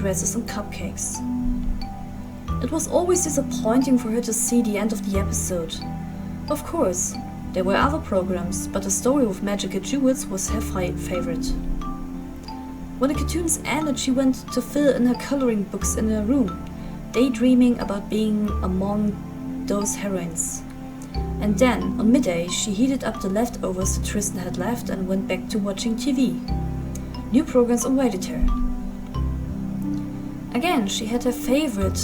dresses and cupcakes. It was always disappointing for her to see the end of the episode. Of course, there were other programs, but the story with magical jewels was her favorite. When the cartoons ended, she went to fill in her coloring books in her room, daydreaming about being among those heroines. And then, on midday, she heated up the leftovers that Tristan had left and went back to watching TV. New programs awaited her. Again, she had her favorite,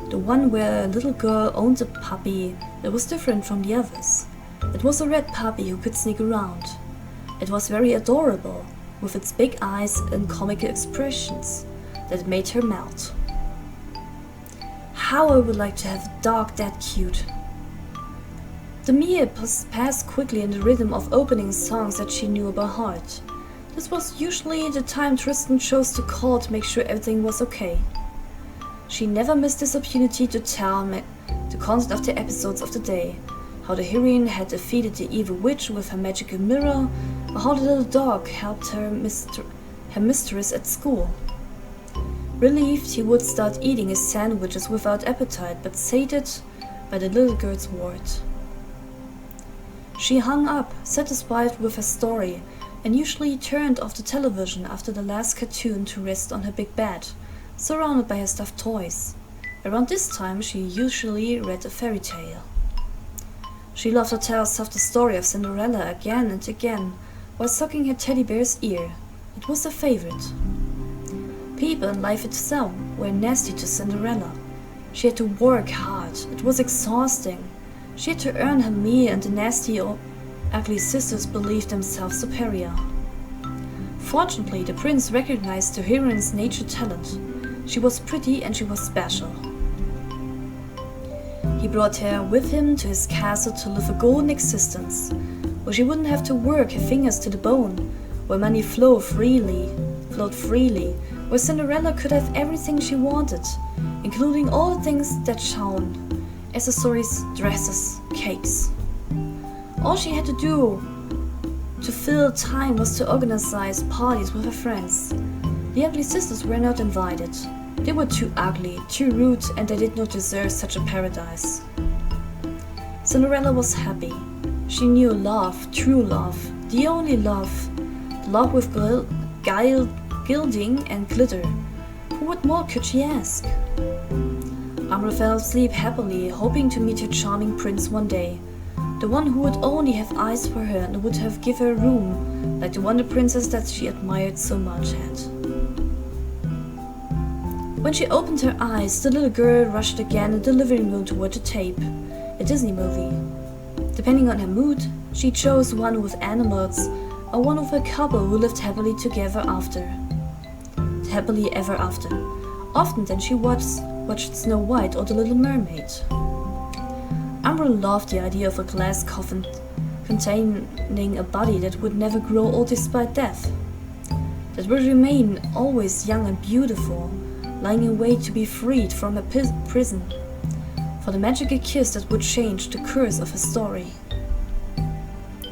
the one where a little girl owned a puppy that was different from the others. It was a red puppy who could sneak around. It was very adorable, with its big eyes and comical expressions that made her melt. How I would like to have a dog that cute. The meal passed quickly in the rhythm of opening songs that she knew by heart. This was usually the time Tristan chose to call to make sure everything was okay. She never missed this opportunity to tell the content of the episodes of the day, how the heroine had defeated the evil witch with her magical mirror, or how the little dog helped her mistress at school. Relieved, he would start eating his sandwiches without appetite, but sated by the little girl's word. She hung up, satisfied with her story, and usually turned off the television after the last cartoon to rest on her big bed, surrounded by her stuffed toys. Around this time, she usually read a fairy tale. She loved to tell herself the story of Cinderella again and again, while sucking her teddy bear's ear. It was her favorite. People in life itself were nasty to Cinderella. She had to work hard. It was exhausting. She had to earn her meal, and the nasty or ugly sisters believed themselves superior. Fortunately, the prince recognized the heroine's natural talent. She was pretty and she was special. He brought her with him to his castle to live a golden existence, where she wouldn't have to work her fingers to the bone, where money flowed freely, where Cinderella could have everything she wanted, including all the things that shone: accessories, dresses, cakes. All she had to do to fill time was to organize parties with her friends. The ugly sisters were not invited. They were too ugly, too rude, and they did not deserve such a paradise. Cinderella was happy. She knew love, true love, the only love, the love with gilding and glitter. For what more could she ask? Ambre fell asleep happily, hoping to meet her charming prince one day, the one who would only have eyes for her and would have given her room, like the wonder princess that she admired so much had. When she opened her eyes, the little girl rushed again in the living room toward the tape, a Disney movie. Depending on her mood, she chose one with animals or one with a couple who lived happily ever after. Often then she watched Snow White or The Little Mermaid. Ambre loved the idea of a glass coffin containing a body that would never grow old despite death, that would remain always young and beautiful, lying in wait to be freed from a prison, for the magical kiss that would change the course of her story.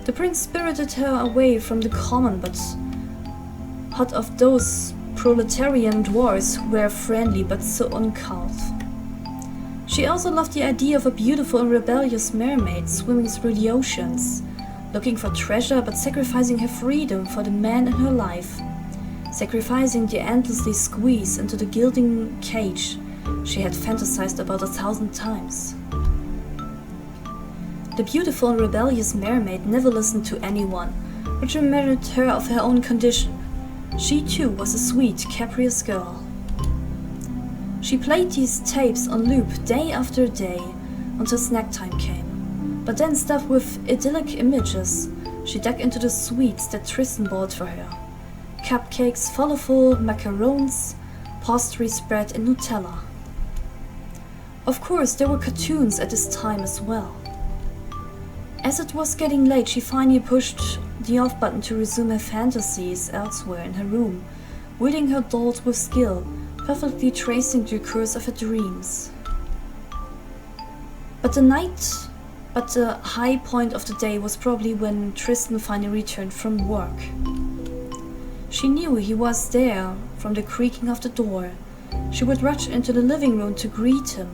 The prince spirited her away from the common but hut of those proletarian dwarfs who were friendly but so uncouth. She also loved the idea of a beautiful and rebellious mermaid swimming through the oceans, looking for treasure but sacrificing her freedom for the man in her life, sacrificing the endlessly squeeze into the gilding cage she had fantasized about 1,000 times. The beautiful and rebellious mermaid never listened to anyone, which reminded her of her own condition. She too was a sweet, capricious girl. She played these tapes on loop day after day until snack time came, but then stuffed with idyllic images, she dug into the sweets that Tristan bought for her. Cupcakes, falafel, macarons, pastry spread and Nutella. Of course, there were cartoons at this time as well. As it was getting late, she finally pushed the off button to resume her fantasies elsewhere in her room, wielding her dolls with skill, perfectly tracing the course of her dreams. But the high point of the day was probably when Tristan finally returned from work. She knew he was there from the creaking of the door, She would rush into the living room to greet him,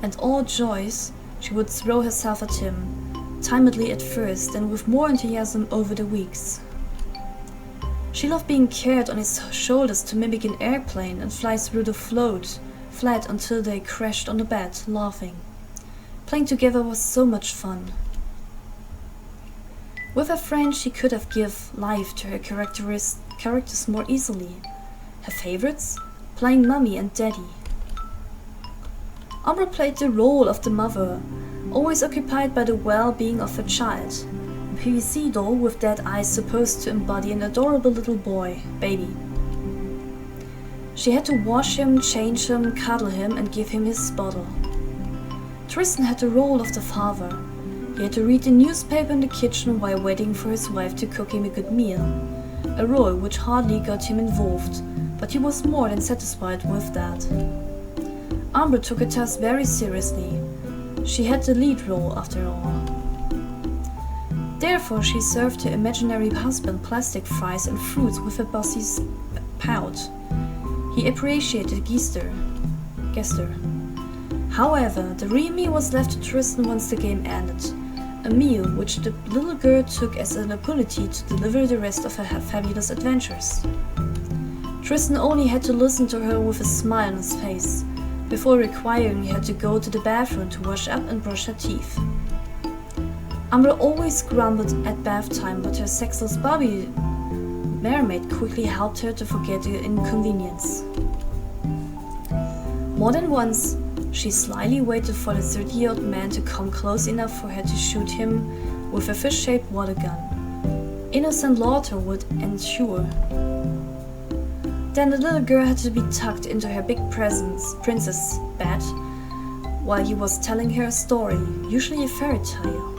and all joys, she would throw herself at him, timidly at first and with more enthusiasm over the weeks. She loved being carried on his shoulders to mimic an airplane and fly through the flat until they crashed on the bed, laughing. Playing together was so much fun. With her friend, she could have given life to her characters more easily. Her favorites? Playing Mummy and Daddy. Ambre played the role of the mother, always occupied by the well-being of her child. A PVC doll with dead eyes supposed to embody an adorable little baby. She had to wash him, change him, cuddle him, and give him his bottle. Tristan had the role of the father. He had to read the newspaper in the kitchen while waiting for his wife to cook him a good meal. A role which hardly got him involved, but he was more than satisfied with that. Ambre took her task very seriously. She had the lead role after all. Therefore, she served her imaginary husband plastic fries and fruits with a bossy pout. He appreciated Gester. However, the real meal was left to Tristan once the game ended, a meal which the little girl took as an opportunity to deliver the rest of her fabulous adventures. Tristan only had to listen to her with a smile on his face, before requiring her to go to the bathroom to wash up and brush her teeth. Ambre always grumbled at bath time, but her sexless Barbie mermaid quickly helped her to forget the inconvenience. More than once, she slyly waited for the 30-year-old man to come close enough for her to shoot him with a fish-shaped water gun. Innocent laughter would ensue. Then the little girl had to be tucked into her big princess bed while he was telling her a story, usually a fairy tale.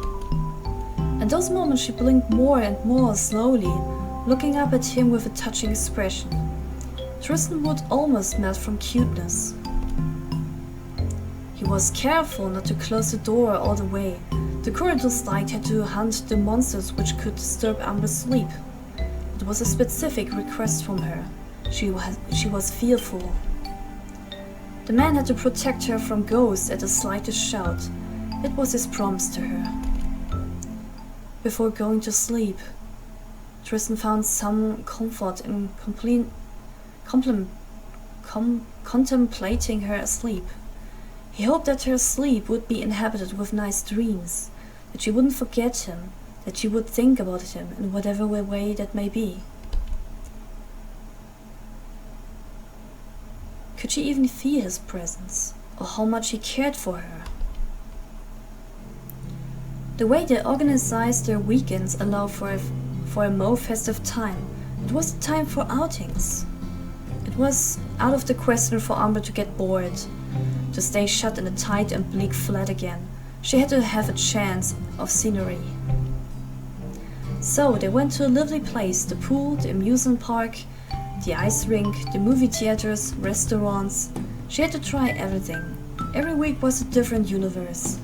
In those moments she blinked more and more slowly, looking up at him with a touching expression. Tristan would almost melt from cuteness. He was careful not to close the door all the way. The corridor's light had to hunt the monsters which could disturb Ambre's sleep. It was a specific request from her. She was fearful. The man had to protect her from ghosts at the slightest shout. It was his promise to her. Before going to sleep, Tristan found some comfort in contemplating her asleep. He hoped that her sleep would be inhabited with nice dreams, that she wouldn't forget him, that she would think about him in whatever way that may be. Could she even feel his presence, or how much he cared for her? The way they organized their weekends allowed for a more festive time. It was a time for outings. It was out of the question for Ambre to get bored, to stay shut in a tight and bleak flat again. She had to have a chance of scenery. So they went to a lovely place, the pool, the amusement park, the ice rink, the movie theaters, restaurants. She had to try everything. Every week was a different universe.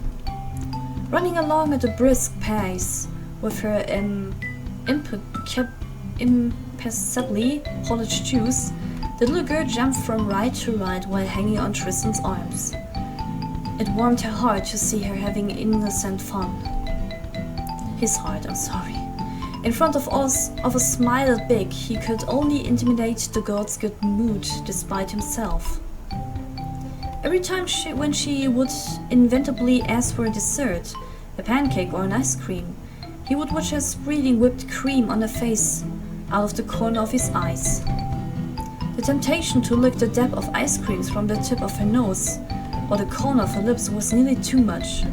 Running along at a brisk pace with her impeccably polished shoes, the little girl jumped from right to right while hanging on Tristan's arms. It warmed her heart to see her having innocent fun. His heart, I'm sorry. In front of a smile that big, he could only intimidate the girl's good mood despite himself. Every time when she would inevitably ask for a dessert, a pancake or an ice cream, he would watch her spreading whipped cream on her face out of the corner of his eyes. The temptation to lick the dab of ice creams from the tip of her nose or the corner of her lips was nearly too much.